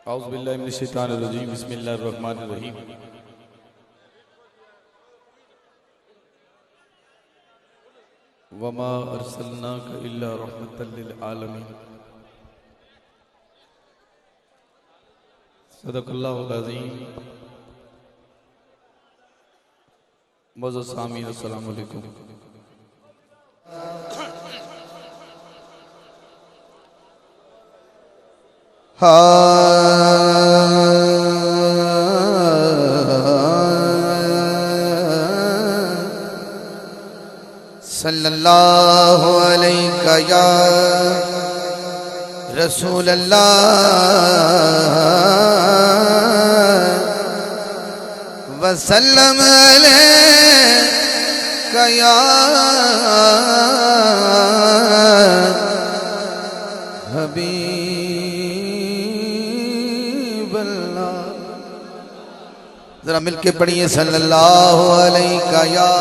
اعوذ باللہ من الشیطان الرجیم بسم اللہ الرحمن الرحیم وما ارسلناک الا رحمتا للعالمین صدق اللہ العظیم معزز سامعین السلام علیکم صلی اللہ علیہ یا رسول اللہ وسلم علیہ یا حبیب اللہ. ذرا مل کے پڑھیے صلی اللہ علیہ یا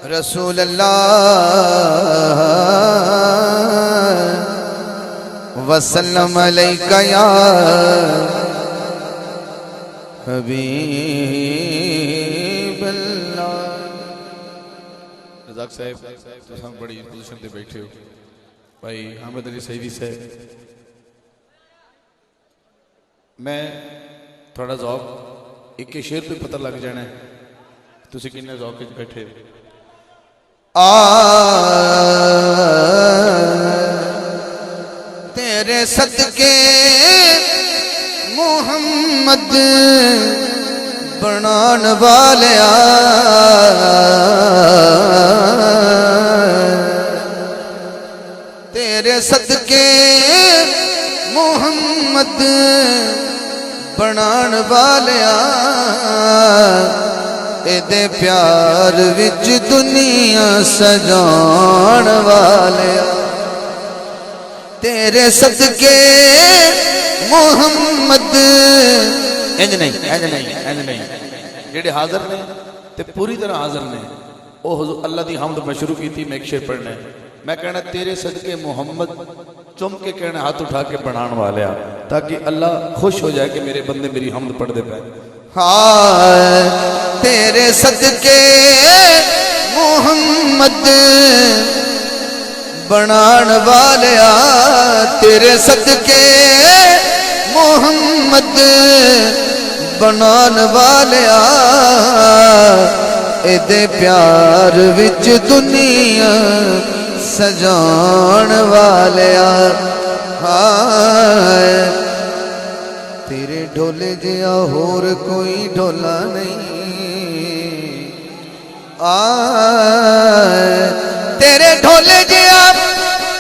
رسول اللہ وسلم علیکہ یا حبیب اللہ. رزاق صاحب تو ہم بڑی پوزیشن دے بیٹھے ہو بھائی حامد علی سیدی صاحب میں تھوڑا ذوق ایک کے شعر پہ پتہ لگ جانا ہے تسی کنے ذوق وچ بیٹھے ہو. تیرے صدقے محمد بنان والیا تیرے صدقے محمد بنان والیا دے پیار وچ دنیا سجان والے تیرے صدقے محمد انج نہیں جڑے حاضر نے تے پوری طرح حاضر نے او حضور اللہ دی حمد میں شروع کی تھی میں ایک شعر پڑھنا ہے میں کہنا تیرے صدقے محمد چم کے کہنا ہاتھ اٹھا کے بنان والے تاکہ اللہ خوش ہو جائے کہ میرے بندے میری حمد پڑھ دے پائے. تیرے صدقے محمد بنان والیا تیرے صدقے محمد بنان والیا دے پیار وچ دنیا سجان والیا تیرے ڈھولے جیا ہور کوئی ڈھولا نہیں تیرے ڈھولے جیا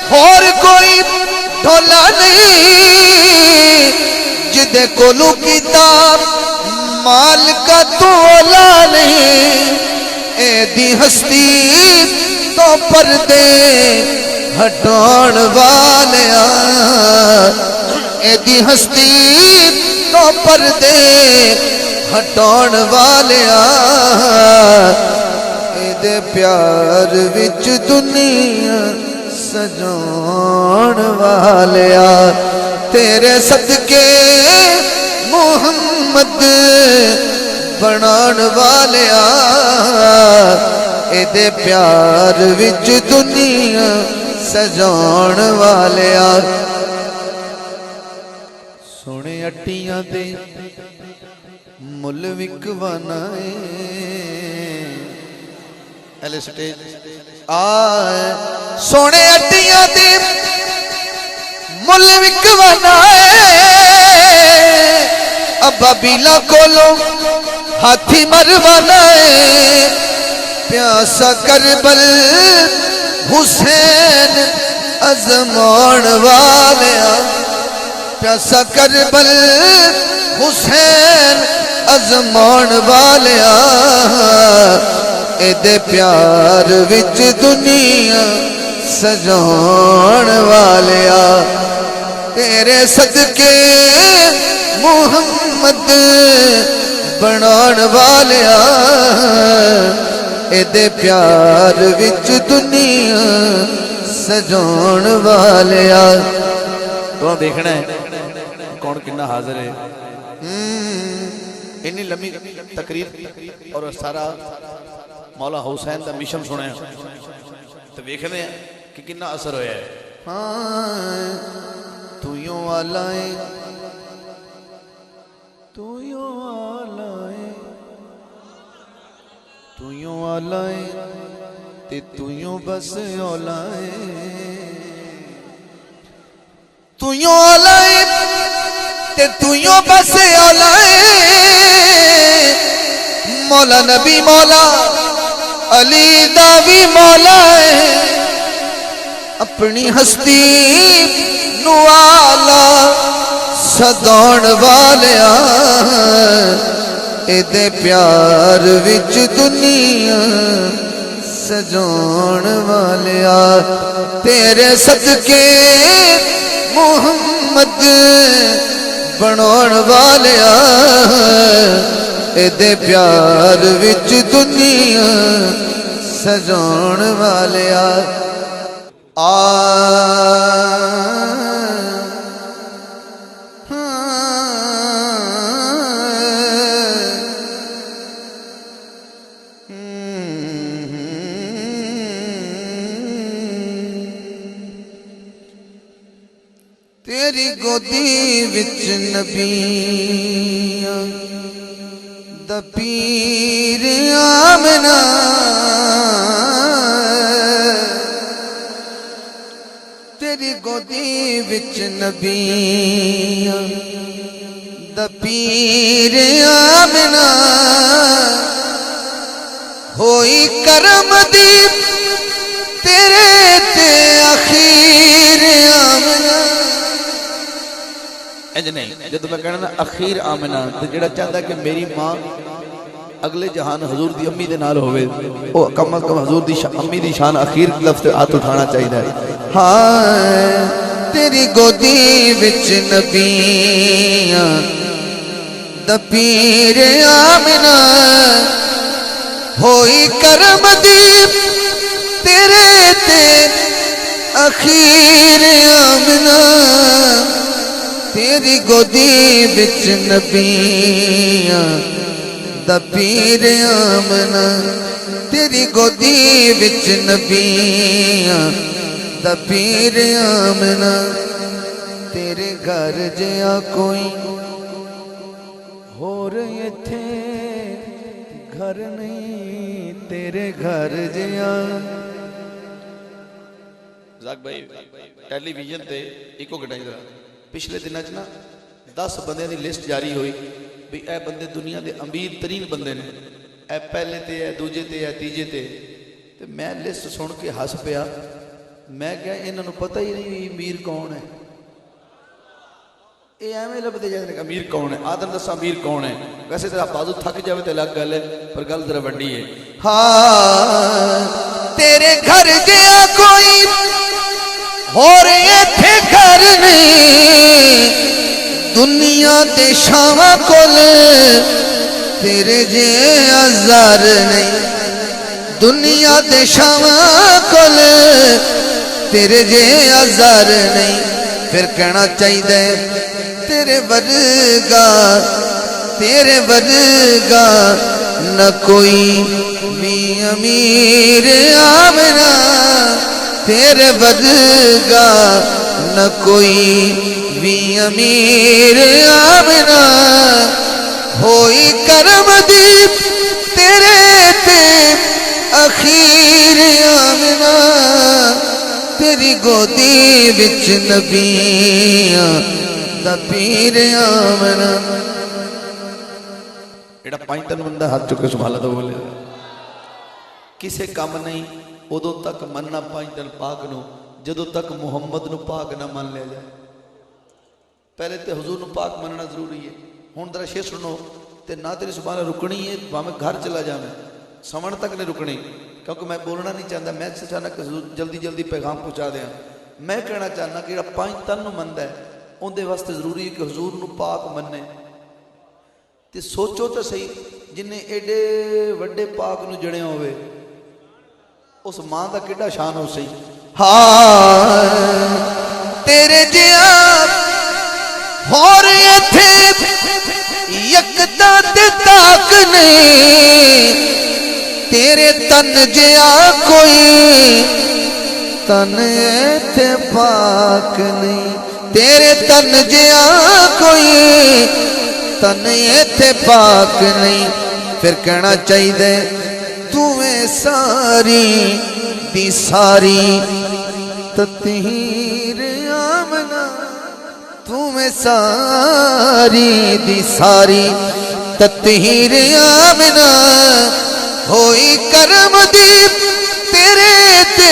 ہور کوئی ڈھولا نہیں جدے کولو کتاب مال کا تولا نہیں اے دی ہستی تو پردے ہٹان والیا اے دی ہستی تو پردے ہٹان والیا اے دے پیار وچ دنیا سجان والیا تیرے صدقے محمد بنان والیا اے دے پیار وچ دنیا سجان والیا. سونے اٹیاں دے مل وکوانا ایلے سٹیج سونے اٹیاں دے مل وکوانا ابا بیلا کولو ہاتھی مروانا پیاسا کربل حسین ازمان والیا پیاسا کربل حسین ازمان والیا اے دے پیار وچ دنیا سجان والیا تیرے صدقے محمد بنان والیا اے دے پیار وچ دنیا سجان والیا. تو دیکھنا ہے کون کنا حاضر ہے انی لمبی تقریر اور سارا مولا حسین دا مشن سنیا تو ویکھنے ہیں کہ کنا اثر ہویا ہے ہاں تو یوں والا ہے تو یوں والا ہے تو یوں والا ہے تے تو یوں بس اولا ہے تو یوں والا ہے تے تو یوں بس اولا ہے مولا نبی مولا علی داوی مولا ہے اپنی ہستی نوالا سدون والیا ایدے پیار وچ دنیا سجون والیا تیرے صدقے محمد بنون والیا ایدے پیار وچ دنیا سجون والیا تیری گودی وچ نبیاں دا پیر آمنہ تیری گودی وچ نبیاں دا پیر آمنہ ہوئی کرم دی تیرے تے اخیر آمنہ انج نہیں جب میں کہنا نا اخیر آمنہ تو جڑا چاہتا ہے کہ میری ماں اگلے جہان حضور دی امی دے نال ہوئے او کم از کم حضور دی امی دی شان اخیر لفظ ہاتھ اٹھانا چاہیے ہاں تیری گودی وچ نبیاں دا پیر آمنہ ہوئی کرم دی تیرے تے اخیر آمنہ تیری گودی وچ نبیاں دا پیر آمنہ تیری گودی وچ نبیاں دا پیر آمنہ تیرے گھر جیا کوئی ہو رہے تھے گھر نہیں تیرے گھر جیا زاک بھائی ٹیلی ویژن تے ایکو گھٹائی ذرا پچھلے دن اچنا 10 بندے دی لسٹ جاری ہوئی بھی اے بندے دنیا دے امیر ترین بندے نے اے پہلے تے اے دوجے تے اے تیجے تے میں لسٹ سن کے ہس پیا میں کہا انہوں نے پتہ ہی نہیں امیر کون ہے اے ایویں لبدے جاتے ہیں امیر کون ہے آدم دسا امیر کون ہے ویسے تیرا بازو تھک جاوے تے الگ گل ہے پر گل ذرا وڈی ہے ہاں تیرے گھر جیا کوئی ہو رہے تھے گھر نہیں دنیا دے شاواں کول تیرے جیا زار نہیں دنیا دے شاواں کول تیرے جیا زار نہیں پھر کہنا چاہیے تیرے ورگا نہ کوئی بھی امیر آمنہ تیرے ورگا نہ کوئی بھی امیر آمنہ ہوئی کرم دی تیرے تے اخیر آمنہ تیری گودی وچ نبیاں دا پیر آمنہ ایڈا پائنٹن بندہ ہاتھ چکے سبحالہ تو بولے کسے کام نہیں ادو تک مننا پائنٹن پاک نو جدو تک محمد نو پاک نہ من لے جائے پہلے تے حضور نو پاک مننا ضروری ہے ہون درہ شے سنو تے نہ تیری سبحانہ رکنی ہے میں گھر چلا جاؤں سمن تک نہیں رکنی کیونکہ میں بولنا نہیں چاہتا میں چاہنا کہ جلدی جلدی پیغام پہنچا دیا میں کہنا چاہنا کہ جڑا پائنٹن نو مند ہے ان دے واسطے ضروری ہے کہ حضور نو پاک مننے تے سوچو تو صحیح جنہیں ایڈے وڈے پاک نو جڑے ہوئے اس ماں دا کڈا شان ہو سی ہاں تیرے جیا ہور نہیں تیرے تن جیا کوئی تن ایتھے پاک نہیں تیرے تن جیا کوئی تن ایتھے پاک نہیں پھر کہنا چاہیے تمہیں ساری دی ساری تطہیر آمنہ تمہیں ساری دی ساری تطہیر آمنہ ہوئی کرم دی تیرے تے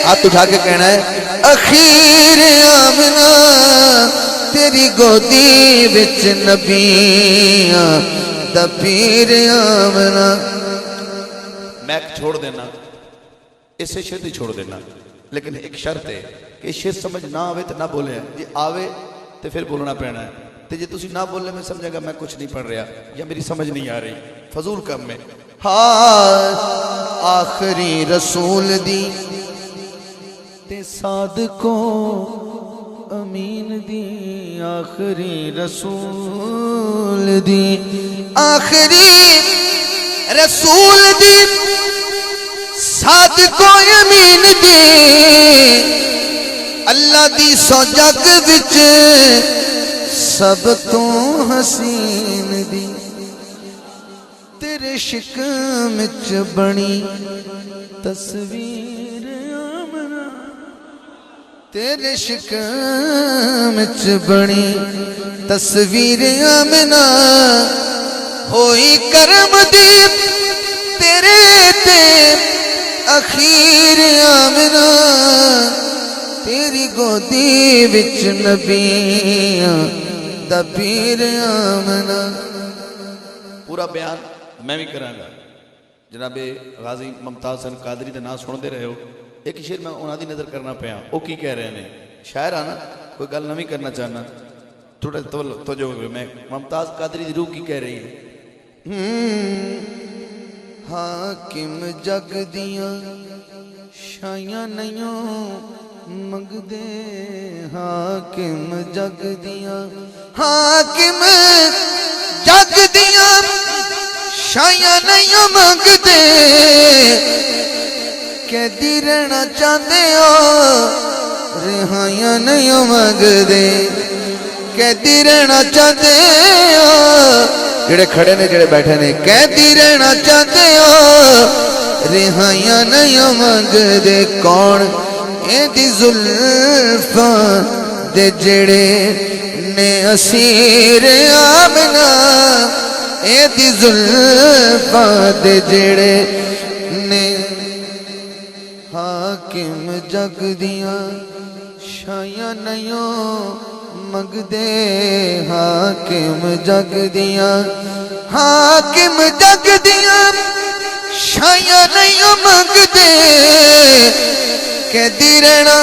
ہاتھ اٹھا کے کہنا ہے اخیر آمنہ تیری گودی وچ نبیاں دا پیر آمنہ میک چھوڑ دینا اسے شرط ہی چھوڑ دینا لیکن ایک شرط ہے کہ شرط سمجھ نہ آوے تو نہ بولے جی آوے تو پھر بولنا پینا ہے تو جی تسی نہ بولنے میں سمجھے گا میں کچھ نہیں پڑھ رہا یا میری سمجھ نہیں آ رہی فضول کم میں آخری رسول دی تے صادقوں امین دی آخری رسول دی آخری رسول دی صادقوں امین دی اللہ دی سو جگ وچ سب تو حسین دی تیرے شکم وچ بنی تصویر آمنہ تیرے شکم وچ بنی تصویر آمنہ ہوئی کرم دی تیرے تے اخیر آمنہ تیری گودی وچ نبیاں دا پیر آمنہ پورا بیان میں بھی کراں گا جناب غازی ممتاز حسن قادری دے نام سن دے رہے ہو ایک شعر میں انہاں دی نظر کرنا پیا وہ کی کہہ رہے ہیں شاعر آنا کوئی گل نہ کرنا چاہنا تھوڑا توجہ میں ممتاز قادری دی روح کی کہہ رہی ہے حاکم جگ دیاں شایاں نیوں منگ دے حاکم جگ دیاں حاکم جگ دیاں شایاں نیوں منگ دے کہ دی رہنا چاہتے ہو رہائیاں نیوں منگ دے کہ دی رہنا چاہتے ہو جڑے کھڑے نے جڑے بیٹھے نے کہتی رہنا چاہتے ہو رہائیاں نہیں منگ دے کون اے دی زلفاں دے جڑے نے اسیر آمنہ اے دی زلفاں دے جڑے نے حاکم جگ دیاں شایاں نہیں منگ دے حاکم جگ دیاں حاکم جگ دیاں شایاں نہیں منگ دے کہ دی رہنا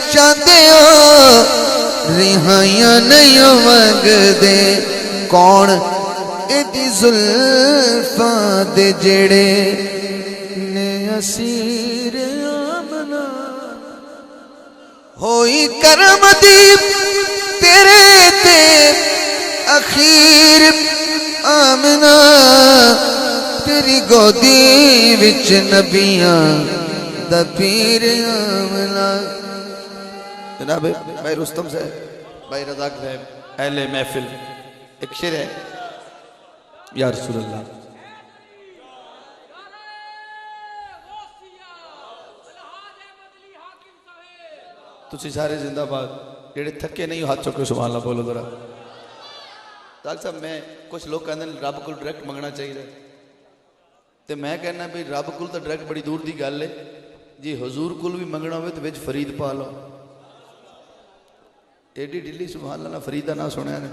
چاہتے ہو رہائیاں نہیں منگ دے کون ایڈی زلفاں دے جڑے نے اسیر آمنہ ہوئی کرم دی تیرے تے اخیر آمنہ تیری گودی وچ نبیاں دا پیر آمنہ جناب بھائی رستم صاحب بھائی رزاق صاحب اہل محفل ایک شعر ہے یا رسول اللہ تسی سارے زندہ باد جڑے تھکے نہیں ہاتھ چکے سبحان اللہ بولو ذرا طاق صاحب میں کچھ لوگ کہتے ہیں رب کو ڈائریکٹ منگنا چاہیے تو میں کہنا بھی رب کو تو ڈائریکٹ بڑی دور دی گل ہے جی حضور کو بھی منگنا ہوئے تو وچ فرید پا لو ایڈی ڈلی سبحان اللہ فرید دا نہ سنیا نے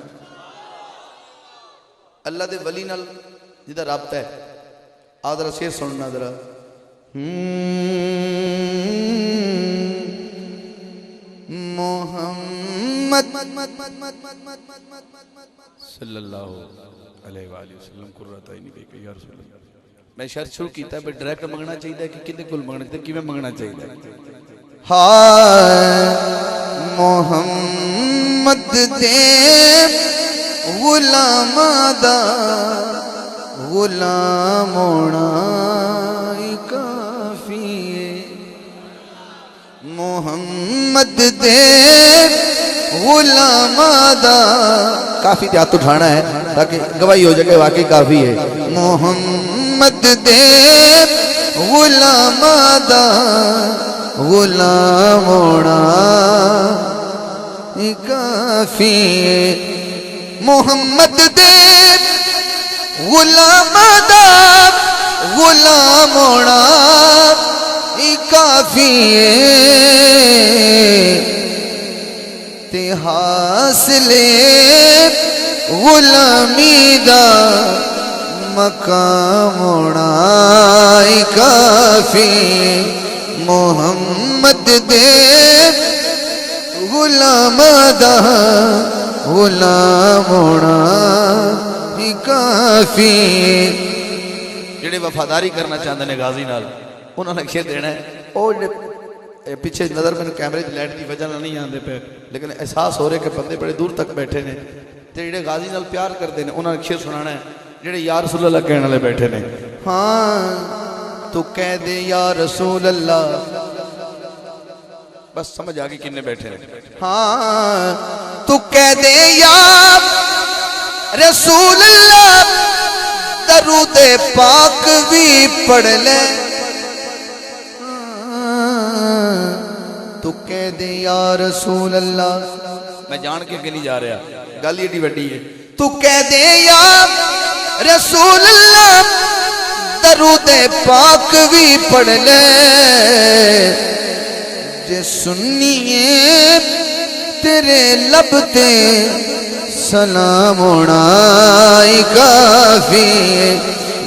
اللہ دے ولی نال جدا رابطہ ہے آدھرا شیر سننا ذرا محمد صلی اللہ علیہ وآلہ وسلم قرۃ عینی بے کہ یا رسول اللہ میں شرط شروع کیتا ہے بھئی ڈائریکٹ منگنا چاہیے کہ کدے کول منگنا چاہیے کیویں منگنا چاہیے ہائے محمد دے غلاماں دا غلام ہونا ہی کافی ہے محمد دے غلام دا کافی تے ہاتھ اٹھانا ہے تاکہ گواہی ہو جائے کہ واقعی کافی ہے محمد دے غلام دا غلام ہونا ہی کافی ہے محمد دے غلام دا غلام ہونا ہی کافی ہے تے حاصل غلامی دا مقام ہونا ہی کافی ہے محمد دے غلام دا غلام ہونا ہی کافی جڑے وفاداری کرنا چاہتے ہیں غازی نال انہوں نے شیر دینا ہے اور پیچھے نظر میں کیمرے لائٹ کی وجہ نہیں آتے پہ لیکن احساس ہو رہے کہ بندے بڑے دور تک بیٹھے نے تے جڑے غازی نال پیار کرتے ہیں انہوں نے شیر سنانا ہے جڑے یا رسول اللہ کہنے والے بیٹھے نے ہاں تو کہہ دے یا رسول اللہ بس سمجھ آگئی کنے بیٹھے ہیں ہاں تو کہہ دے یا رسول اللہ درود پاک بھی پڑھ لے تو کہہ دے یا رسول اللہ میں جان کے نہیں جا رہا گل یہ وڈی ہے تو کہہ دے یا رسول اللہ درود پاک بھی پڑھ لے جے سنیے تیرے لب تے سلام ہونا ہی کافی ہے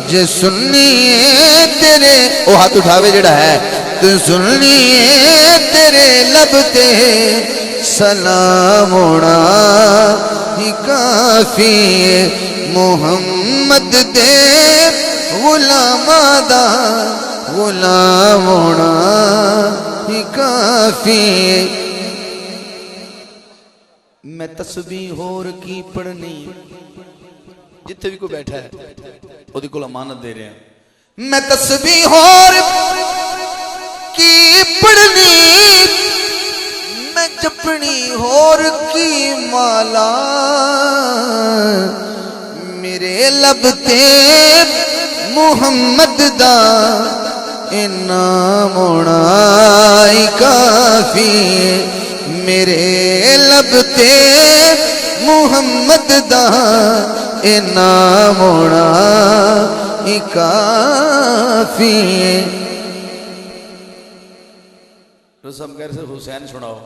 جے سنیے تیرے او ہاتھ اٹھاوے جڑا ہے تو سنیے تیرے لب تے سلام ہونا ہی کافی ہے محمد دے غلام دا غلام ہونا ہی کافی ہے میں تسبیح اور کی پڑھنی جتنے بھی کوئی بیٹھا ہے وہ دی کل امانت دے رہے ہیں میں تسبیح اور کی پڑھنی میں جپنی اور کی مالا میرے لب تے محمد دا انعام ہونا ہی کافی ہے میرے لب تے محمد دا انعام ہونا ہی کافی ہے رسم کہہ رہے حسین سناؤ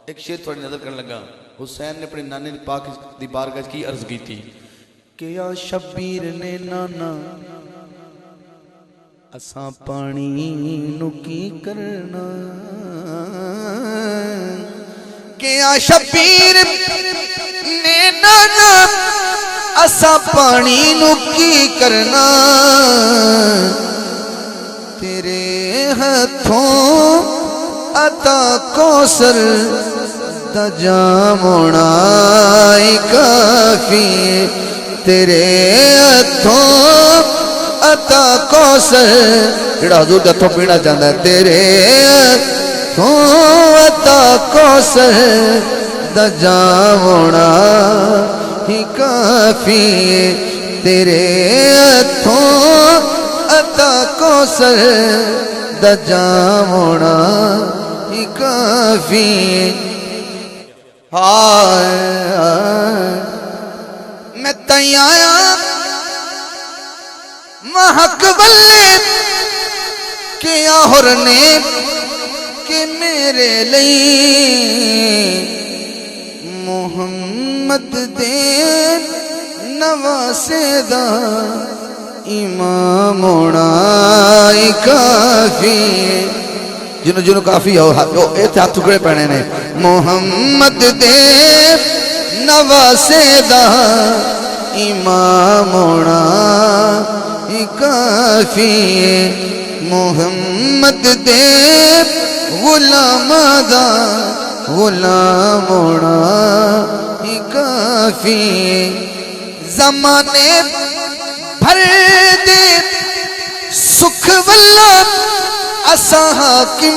ایک شیر تھوڑی نظر کرنے لگا حسین نے اپنی نانے پاک دی بارگاہ کی عرض کی تھی کہ یا شبیر نے نانا اساں پانی نو کی کرنا کہ یا شبیر نے نانا اساں پانی نو کی کرنا تیرے ہاتھوں عطا کوثر دا جام ہونا ہی کافی ہے تیرے ہاتھوں عطا کوثر جڑا حضور دے ہاتھوں پینا چاہتا ہے تیرے ہاتھوں عطا کوثر دا جام ہونا ہی کافی ہے تیرے ہاتھوں عطا کوثر دا جام ہونا ہی کافی ہے میں تائیں آیا محق بلے کہ آہر نے کہ میرے لئی محمد دے نواسے دا امام ہونا ہی کافی ہے جنہوں کافی ہو ایتھے ہاتھ ٹکڑے پہنے نے محمد دے نواسے دا امام ہونا ہی کافی ہے محمد دے غلام دا غلام ہونا ہی کافی ہے زمانے بھر دے سکھ واللہ اساں حاکم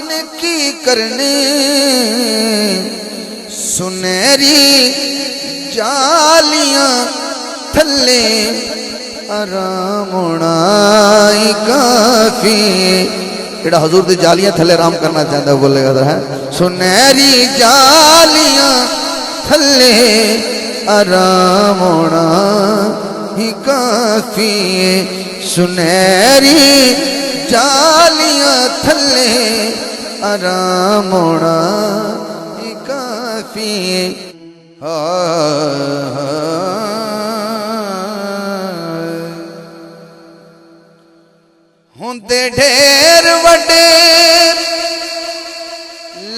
نے کی کرنے سنہری جالیاں تھلے آرام ہونا ہی کافی. جڑا حضور دی جالیاں تھلے آرام کرنا چاہتا ہے بولے گا ہے سنہری جالیاں تھلے آرام ہونا ہی کافی. سنہری جالیاں تھلے آرام ہونا ہی کافی. ہوندے ڈھیر وڈے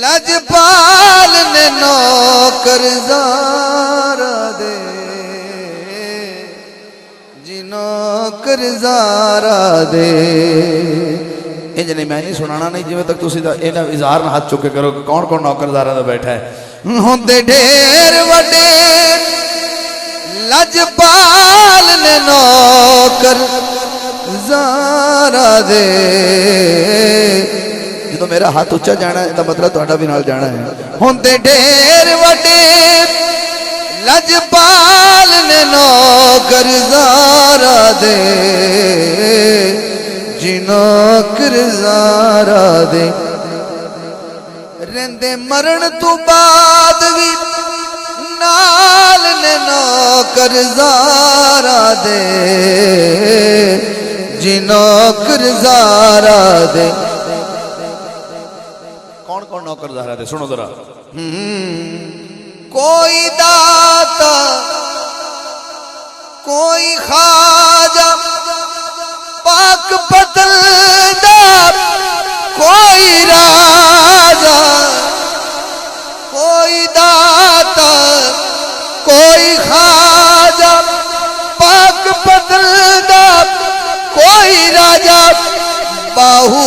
لجپال نے نوکر زارا دے جی نوکر زارا دے. انج نہیں میں نہیں سنانا نہیں جی تک تسی انہاں اظہار نہ ہاتھ چکے کرو کہ کون کون نوکر زارا دا بیٹھا ہے. ہوندے ڈھیر وڈے لجپال نے نوکر زارا دے. جدو میرا ہاتھ اچھا جانا ہے تو مطلب تہاڈا بھی نال جانا ہے. ہوندے ڈھیر وڈے لجپال نے نوکر زارا دے جی نوکر زارا دے. رہندے مرن تو بعد بھی نال نے نوکر زارا دے جی نوکر زارا دے. کون کون نوکر زارا دے سنو ذرا. کوئی داتا کوئی خواجہ پاک بدل دا کوئی راجہ کوئی داتا کوئی خواجہ پاک بدل دا کوئی راجہ باہو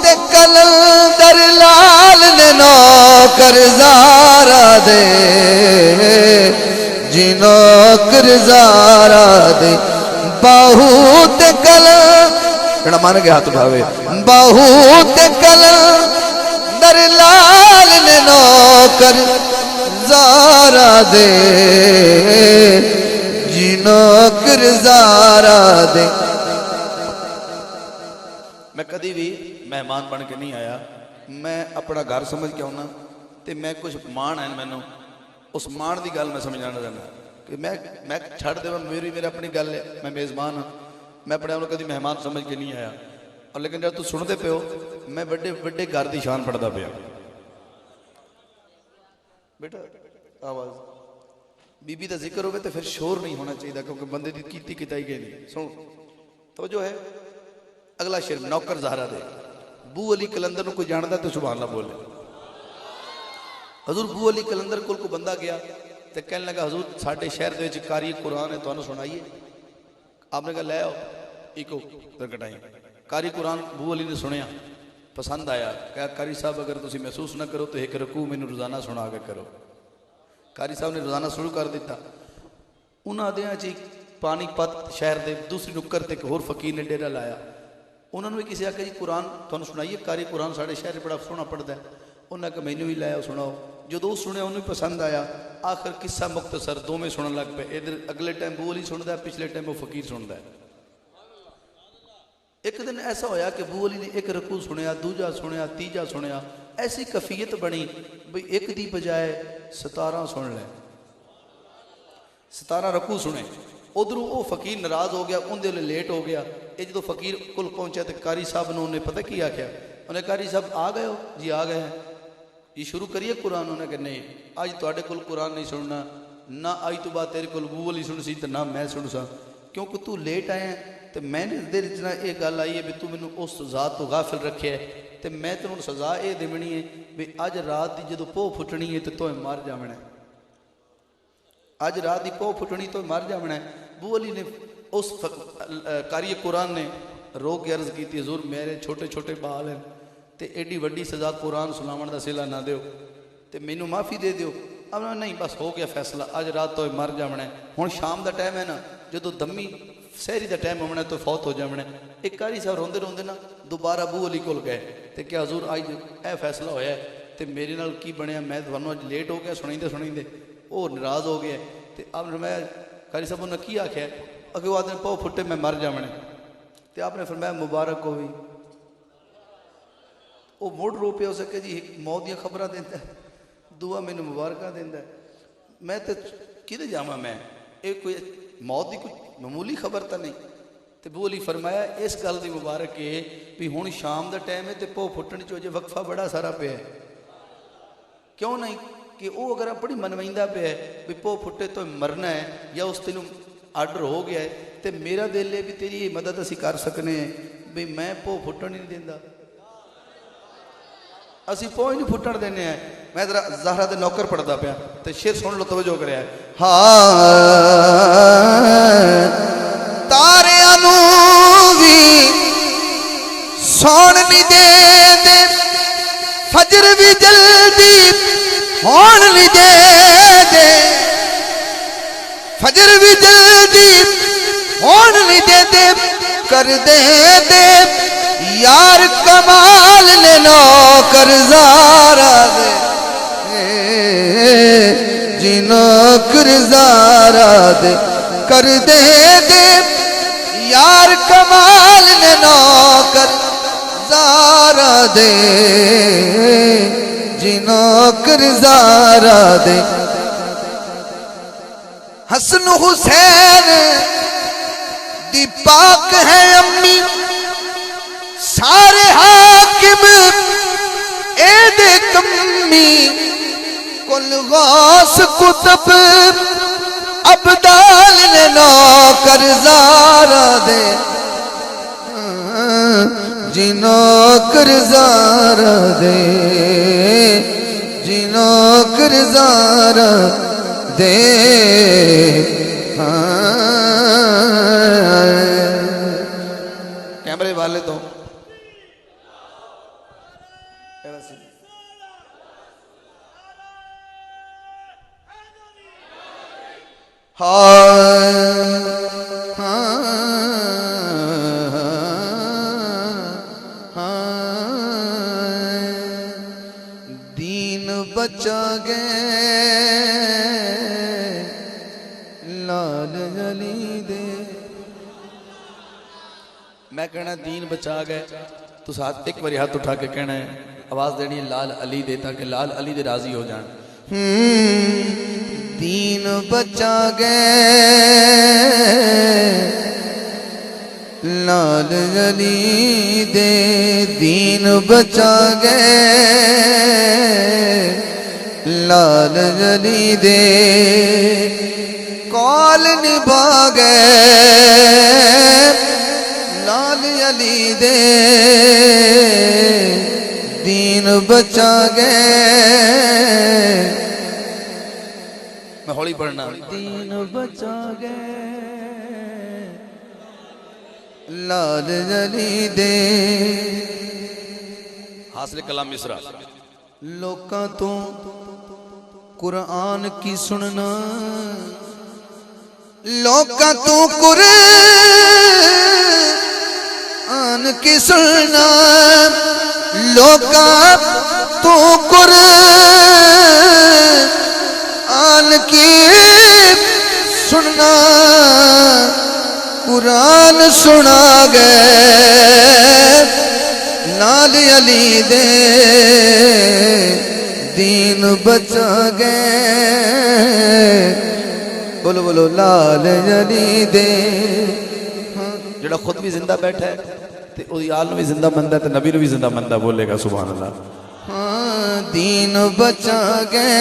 تے کلندر لال نے نوکر زارا دے جی نوکر زارا دے. باہو تے کلندر مان کے ہاتھ اٹھاوے باہو تے کلندر لال نے نوکر زارا دے جی نوکر زارا دے. میں کدی بھی مہمان بن کے نہیں آیا. میں اپنا گھر سمجھ کے آنا تے میں کچھ مان ہے مینوں اس مان دی گل میں سمجھنا چاہنا کہ میں چھڑ دے میرا اپنی گل ہے. میں میزبان ہوں. میں اپنے آپ کو کدی مہمان سمجھ کے نہیں آیا. اور لیکن جب تو سنتے پہ ہو میں بڑے بڑے گھر دی شان پڑھتا پیا. بیٹا آواز بی بی دا ذکر ہوئے تو پھر شور نہیں ہونا چاہیے کیونکہ بندے دی کیتی کتائی گئی نہیں. سنو توجہ ہے. اگلا شعر نوکر زہرا دے. بو علی کلندر کو کوئی جانتا تو سبحان اللہ بولے. حضور بو علی کلندر کو بندہ گیا تو کہنے لگا حضور ساڑھے شہر دے وچ قاری قرآن ہے تو انہوں سنائیے. آپ نے کہا لے آؤ ایکو درکٹائیں. قاری قرآن بو علی نے سنیا پسند آیا. کہا قاری صاحب اگر تسی محسوس نہ کرو تو ایک رکوع میں روزانہ سنا کے کرو. قاری صاحب نے روزانہ شروع کر دیتا. انہاں دیاں چی پانی پت شہر دے دوسری نکر تے ایک اور فقیر نے ڈیرا لایا. انہوں نے کسی آکھا جی قرآن تو سنائیے قاری قرآن ساڑھے شہر بڑا سونا پڑھتا ہے. انہوں نے کہا میں نے بھی لایا سناؤ. جو دوست سنے انہوں نے پسند آیا. آخر قصہ مختصر دو میں سنن لگ پہ. ادھر اگلے ٹائم بو علی سندا ہے پچھلے ٹائم وہ فقیر سندا ہے. ایک دن ایسا ہویا کہ بو علی نے ایک رکوع سنیا دوجا سنیا تیجا سنیا. ایسی کفیت بنی بھئی ایک دی بجائے 17 سن لیں 17 رکوع سنے. ادھروں وہ فقیر ناراض ہو گیا ان دے لئے لیٹ ہو گیا. یہ جدو فقیر کل پہنچا تو قاری صاحب نے انہیں پتہ کیا کیا. انہیں قاری صاحب آ گئے ہو جی آ گئے ہیں یہ شروع کریے قرآن. انہوں نے کہا نہیں آج تواڈے کول قرآن نہیں سننا نہ آج تو بعد تیرے کول بو علی سن سی تو نہ میں سن سا کیونکہ تو لیٹ آئے ہیں. تو میں نے دیر جنا یہ گل آئی ہے بھی تو مینوں اس ذات تو غافل رکھے ہے تو میں تینوں سزا یہ دیونی ہے بھی اج رات دی جدو پو پھٹنی ہے تو مار جاونا ہے. اج رات دی پو پھٹنی تو مار جاونا ہے. بو علی نے اس قاری قرآن نے رو کے عرض کی تھی حضور میرے چھوٹے چھوٹے بال ہیں تے ایڈی وڈی سزا قرآن سناون دا صلہ نہ دیو تے مینوں معافی دے دیو. اب نہیں بس ہو گیا فیصلہ اج رات تو مر جاونا ہے. ہن شام دا ٹائم ہے نا جدو دمی سحری دا ٹائم ہونا تو فوت ہو جانا. ایک قاری صاحب روندے روندے نا دوبارہ ابو علی کول گئے تے کہ حضور آج اے فیصلہ ہویا ہے تے میرے نال کی بنیا, میں تھانوں اج لیٹ ہو گیا سنائیندے سنائیندے, وہ ناراض ہو گیا. تے آپ نے فرمایا قاری صاحب نے کی آخیا, اگے وہ آدھے پاؤ پھٹے میں مر جاونا. تے آپ نے فرمایا مبارک ہوئی. وہ مڑ رو پیا اسے کہ جی موت دیا خبراں دیندا ہے, دعا مینوں مبارکاں دیندا ہے, میں تے کدے جاواں, میں یہ کوئی موت دی کوئی معمولی خبر تو نہیں. تے ابو علی فرمایا اس گل دی مبارک ہے بھی ہن شام دا ٹائم ہے تے پو پھٹن چ جو وقفہ بڑا سارا پیا ہے. کیوں نہیں کہ وہ اگر اپنی منوائندہ پہ ہے بھی پو پھٹے تو مرنا ہے یا اس تینوں آرڈر ہو گیا ہے, تے میرا دل ہے بھی تیری یہ مدد اسی کر سکنے ہیں بھی میں پو پھٹن ہی نہیں دیندا, اسی پو ہی نہیں پھٹن دینے ہیں. میں ذرا زہرا دے نوکر پڑھدا پیا تے شعر سن لو, توجہ کریا. ہاں تاریاں نوں وی سون نہیں دے دے, فجر بھی جلدی ہون نہیں دے دے, فجر بھی جلدی ہون نہیں دے دے, کر دے دے یار کمال نے نوکر زارا دے, جی نوکر زارا دے, کر دے دے یار کمال نے نوکر زارا دے, جی نوکر زارا دے. حسن حسین دی پاک ہے امی, سارے حاکم اے دے کمی, کل غوث کتب ابدال نے نوکر زارا دے, جی نوکر زارا دے, جی نوکر زارا دے. کیمرے والے تو دین بچا گئے لال علی دے. میں کہنا دین بچا گئے تو ساتھ ایک باری ہاتھ اٹھا کے کہنا ہے, آواز دینی ہے لال علی دے, تاکہ لال علی دے راضی ہو جان. دین بچا گئے لال علی دے, دین بچا گئے لال علی دے, کال نبھا گئے لال علی دے, دین بچا گئے. میں ہولی پڑھنا. دین بچا گئے لال علی دے. حاصل کلام مصرع. لوکاں تو قرآن کی سننا, لوکاں تو قرآن کی سننا, لوکاں تو قرآن کی سننا, قرآن سنا گئے لال علی دے, دین بچا گئے. بولو بولو لال علی دے. جڑا خود بھی زندہ بیٹھا ہے تے او دی آل نو بھی زندہ بندہ ہے تے نبی نو بھی زندہ بندہ, بولے گا سبحان اللہ. دین بچا گئے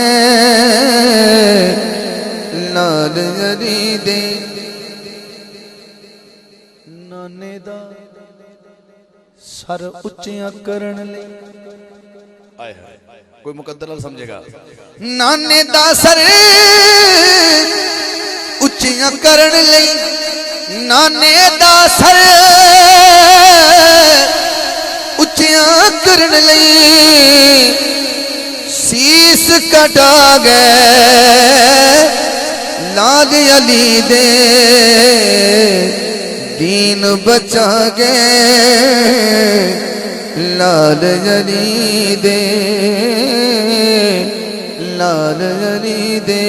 لال علی دے. نانے دا سر اچیاں کرن لئی, آئے ہائے کوئی مقدر نال سمجھے گا. نانے دا سر اچیاں کرن لئی, نانے دا سر اچیاں کرن لئی, سیس کٹا گئے لال علی دے دین بچا گئے لال علی دے لال علی دے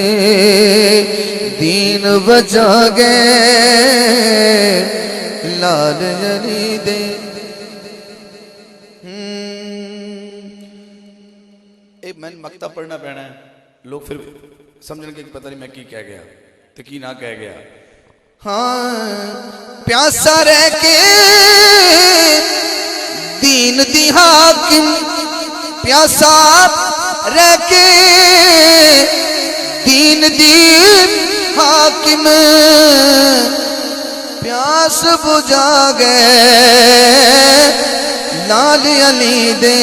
دین بچا گئے لال علی دے میں مکتب پڑھنا پینا ہے لوگ پھر سمجھنے کے پتہ نہیں میں کی کہہ گیا تو کی نہ کہہ گیا ہاں پیاسا رہ کے دین دی حاکم پیاسا رہ کے دین دی حاکم پیاس بجھا گئے لال علی دے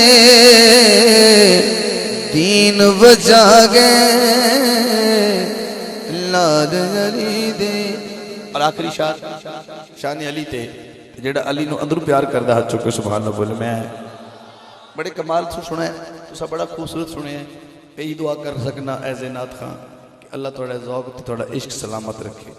دین بجا گئے لال علی دے اور آخری شان علی تے جڑا علی نو اندروں پیار کردا ہاتھ چکے سبحان اللہ بولے میں بڑے کمال سے سنا ہے تسا بڑا خوبصورت سنے ہیں یہی دعا کر سکنا ایز نعت خان کہ اللہ تھوڑا ذوق تے تھوڑا عشق سلامت رکھے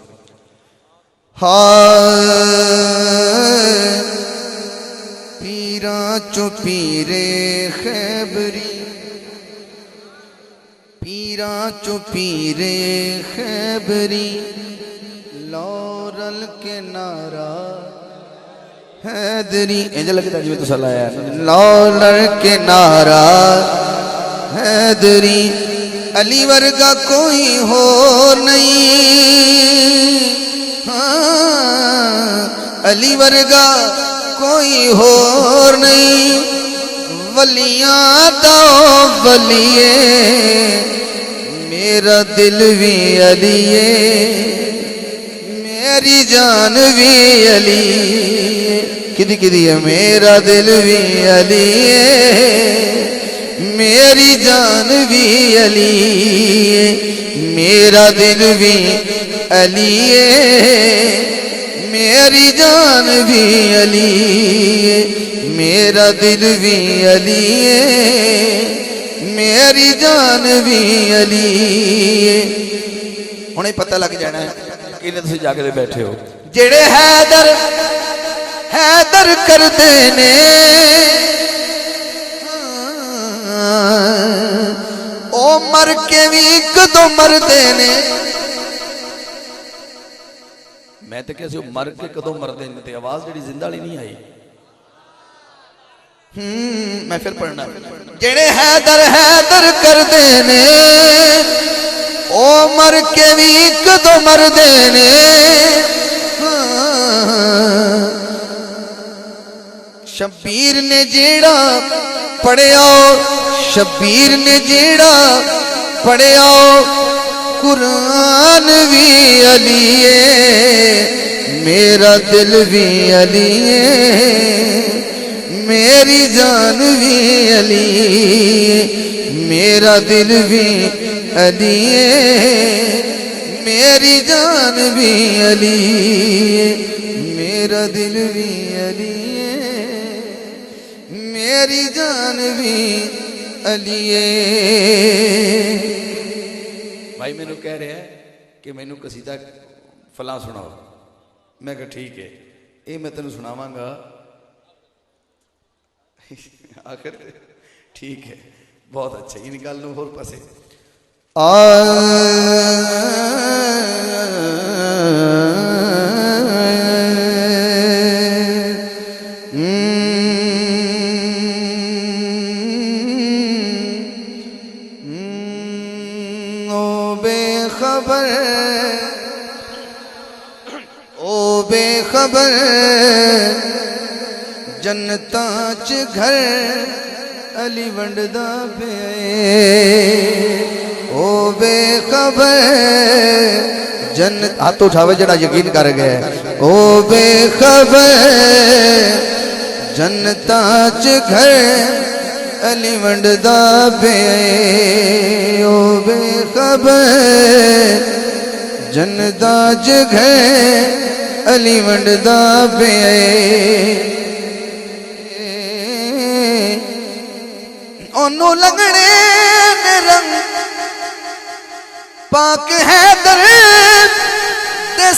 پیراں چو پیرے خیبری پیراں چو پیرے خیبری لورل کے نعرہ حیدری انجل لگتا جو تو صلاح ہے لورل کے نعرہ حیدری علی ورگا کوئی ہو نہیں علی ورگا کوئی ہور نہیں ولیاں دا ولیے میرا دل بھی علیے میری جان بھی علیے کدی ہے میرا دل بھی علیے میری جان بھی علیے میرا دل بھی علیے میری جان بھی علی میرا دل بھی علی میری جان بھی علی انہیں پتہ لگ جانا ہے کہ انہیں تسی جا کے بیٹھے ہو جڑے حیدر حیدر کر دینے او مر کے بھی کدو مر دینے میں تے کیسے مر کے کدوں مر دیں تے آواز جڑی زندہ لی نہیں آئی میں پھر پڑھنا جڑے حیدر حیدر کر دینے او مر کے بھی کدوں مر دینے شبیر نے جیڑا پڑھیا شبیر نے جیڑا پڑھیا قرآن بھی علی میرا دل بھی علی میری جان بھی علی میرا دل بھی علی میری جان بھی علی میرا دل بھی علی میری جان بھی علی بھائی میں نے کہہ رہے ہیں کہ میں نے قصیدہ فلاں سناؤ میں کہا ٹھیک ہے یہ میں تینوں سناواں گا آخر ٹھیک ہے بہت اچھا یہ نکال لوں اور پسے بے خبر جنتاں چ گھر علی ونڈدا پیا او بے خبر جنت ہاتھ اٹھاوے جڑا یقین کر گئے او بے خبر جنتاں چ گھر علی ونڈدا پیا او بے خبر جنتاں چ گھر علی ونڈدا پیا اونوں لگنے نے رنگ پاک حیدر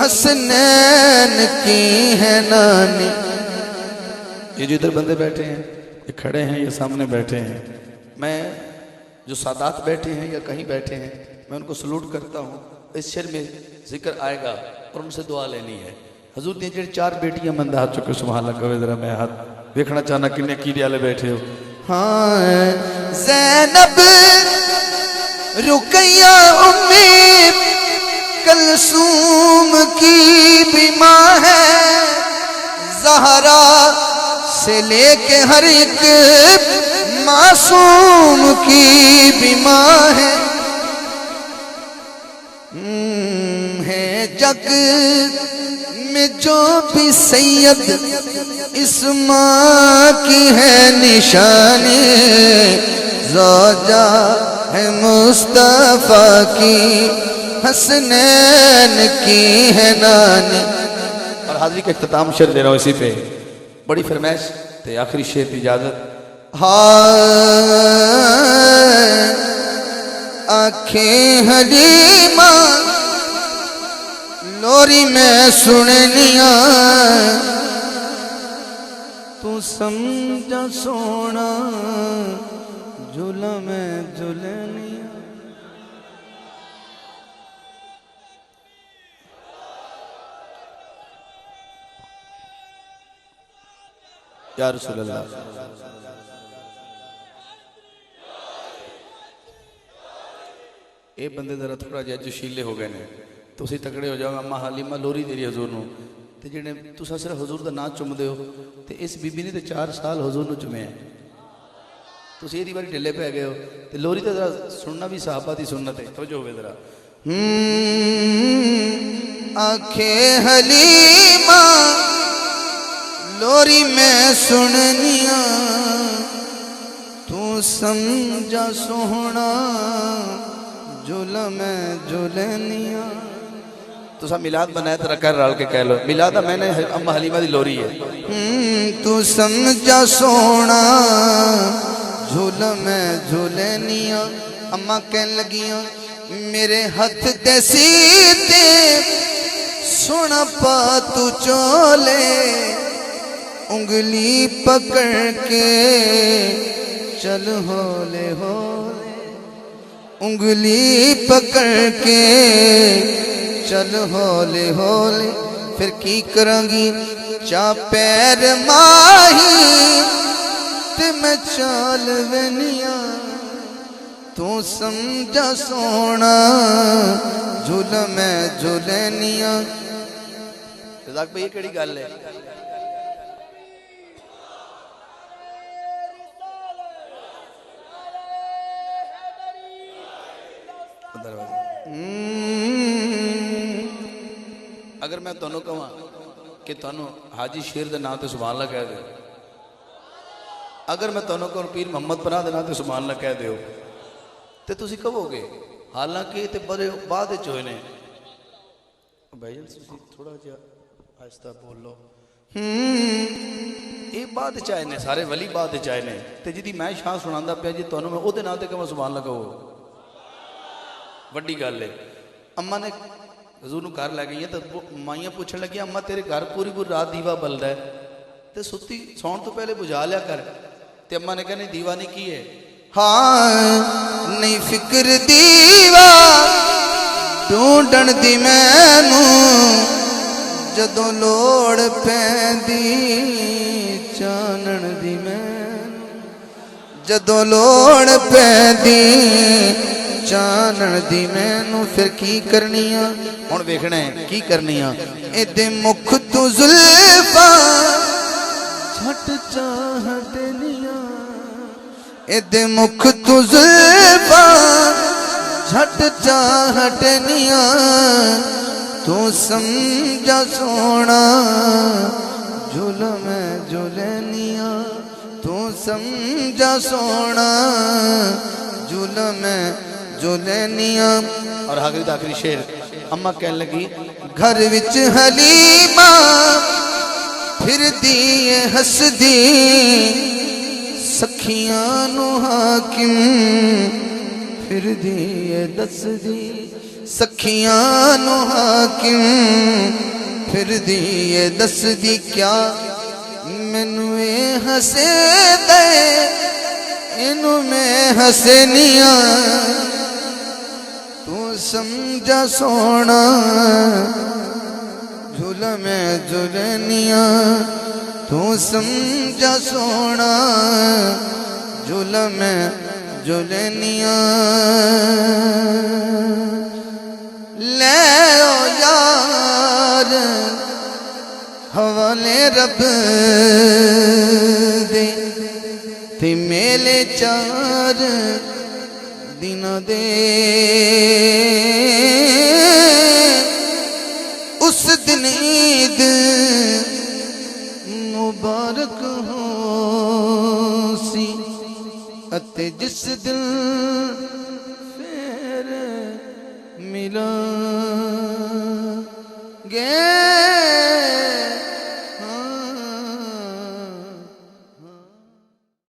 حسنین کی ہے نانی. یہ جو ادھر بندے بیٹھے ہیں، یہ کھڑے ہیں، یہ سامنے بیٹھے ہیں، میں جو سادات بیٹھے ہیں یا کہیں بیٹھے ہیں میں ان کو سلوٹ کرتا ہوں. اس شعر میں ذکر آئے گا اور ان سے دعا لینی ہے. حضور نے جڑی 4 بیٹیاں مندہ ہاتھ چکے سبحان اللہ کہو ذرا میں ہاتھ دیکھنا چاہنا کنے کیڑے والے بیٹھے ہو. ہاں زینب رقیہ امی کلثوم کی بھی ماں ہے، زہرا سے لے کے ہر ایک معصوم کی بھی ماں ہے. جگ میں جو بھی سید اس ماں کی ہے نشانی، زوجہ ہے مصطفیٰ کی حسنین کی ہے نانی. اور حاضری کا اختتام شعر دے رہا ہوں اسی پہ، بڑی فرمائش تے آخری شعر کی اجازت. ہاں آنکھیں حلیمہ لوری میں سننیاں، تو سمجھا سونا جھولا میں جھولنیاں. یا رسول اللہ. اے بندے ذرا تھوڑا جہا جوشیلے ہو گئے نے، تسی تکڑے ہو جاؤ گا. اما حلیمہ لوری دے رہی حضور نو تے جڑے تساں صرف حضور دا نام چومدے ہو تے اس بی بی نے تے 4 سال حضور نو چومے ہیں. تسی ایدی باری ڈھلے پہ گئے ہو تے لوری تے ذرا سننا بھی صحابہ دی سنت ہے. توجہ ہوئے ذرا. آنکھیں حلیمہ لوری میں سننیاں، تو سمجھا سونا جھولا میں جھولنیاں. تو سب میلاد بنایا ترہ کر رال کے کہہ لو میلادہ میں نے اما حلیمہ دی لوری ہے. تو سمجھا سونا جھولا میں جھولنیاں. اما کہن لگیاں میرے ہاتھ تے سیتے سونا پا تو چولے، انگلی پکڑ کے چل ہولے ہولے، انگلی پکڑ کے چل ہولے ہولے. پھر کی کرانگی چا پیر ماہی تے میں چال ونیاں، تو سمجھا سونا جھولا میں جھولنیاں. رزاق بھئی یہ کڑی گال ہے؟ اگر میں تونوں کہاں کہ تونوں حاجی شیر دے نام تے سبحان اللہ کہہ دے، اگر میں تونوں کہاں پیر محمد پناہ دے نام تے سبحان اللہ کہہ دے ہو تے تسی کہو گے. حالانکہ تے بڑے بعد چوئے نے. بھائی جان تھوڑا جا آہستہ بول لو. یہ بعد چاہے نے سارے ولی بعد چاہے نے تے جدی میں شاہ سناندہ پیا جی تونوں میں او دے نام تے کہ میں سبحان اللہ کہو وڈی گل ہے. اما نے حضور نو گھر لے گئی ہیں تو مائیاں پوچھنے لگی اما تیرے گھر پوری رات دیوا بلدا ہے تے ستی سون تو پہلے بجھا لیا کر. تے اما نے کہا نہیں دیوا نہیں کی ہے. ہاں نہیں فکر دیوا ڈھونڈن دی مینوں، جدوں لوڑ پیندی چانن دی مینوں، جدوں لوڑ پیندی چانن دی مینوں. پھر کی کرنیاں ہن ویکھنا ہے کی کرنیاں. ایدے مکھ تو زلفاں جھٹ چاہٹنیاں، ایدے مکھ تو زلفاں جھٹ چاہٹنیاں، تو سمجھا سونا جھولا میں جھولنیاں، تو سمجھا سونا جھولا میں جھولنیاں. اور آخری شعر اما کہنے لگی گھر وچ حلیمہ پھر دیئے ہس دی، سکھیاں نو حاکم پھر دیئے دس دی، سکھیاں نو حاکم پھر دیئے دس دی کیا مینوں اے ہسے دے انہوں میں حسینیاں تو سمجھا سونا جھولا میں جھولنیاں تو سمجھا سونا جھولا میں جھولنیاں لے او یار حوالے رب دے تے میلے چار دن دے اس دن عید مبارک ہو سی اتے جس دن پھر ملا